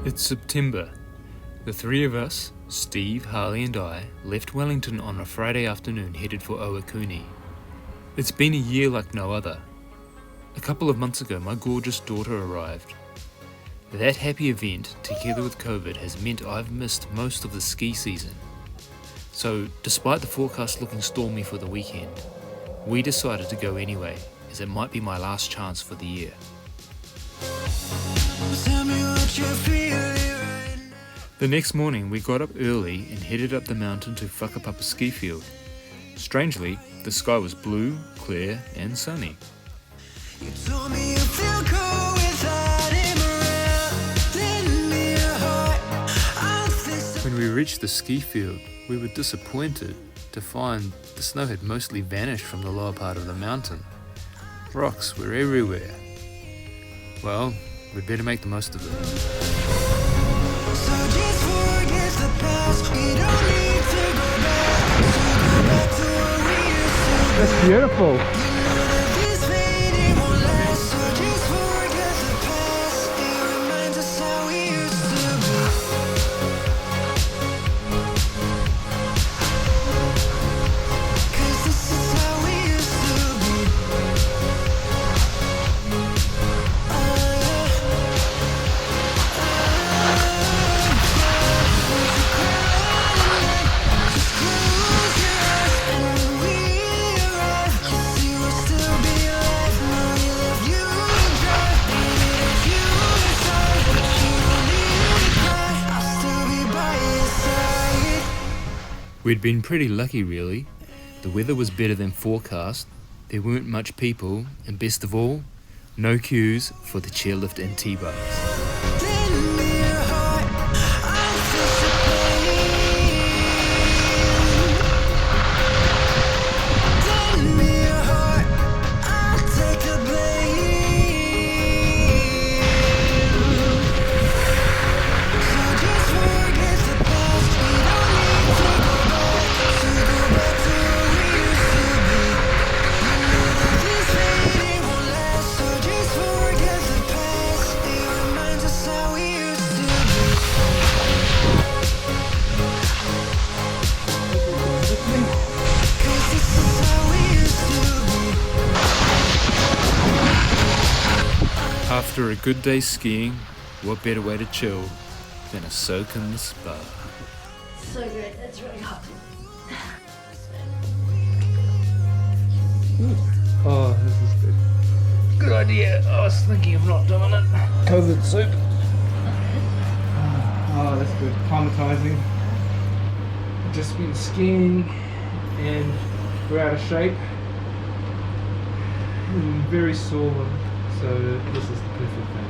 It's September. The three of us, Steve, Harley and I, left Wellington on a Friday afternoon headed for Ohakune. It's been a year like no other. A couple of months ago my gorgeous daughter arrived. That happy event, together with COVID, has meant I've missed most of the ski season. So, despite the forecast looking stormy for the weekend, we decided to go anyway, as it might be my last chance for the year. The next morning we got up early and headed up the mountain to Whakapapa ski field. Strangely, the sky was blue, clear and sunny. When we reached the ski field, we were disappointed to find the snow had mostly vanished from the lower part of the mountain. Rocks were everywhere. Well, we'd better make the most of it. That's beautiful. We'd been pretty lucky really. The weather was better than forecast, there weren't much people, and best of all, no queues for the chairlift and T-bars. After a good day skiing, what better way to chill than a soak in the spa? So good, it's really hot. Oh, this is good. Good idea, I was thinking of not doing it. COVID soup. Oh, that's good. Climatizing. I've just been skiing and we're out of shape. And very sore, so this is the perfect thing.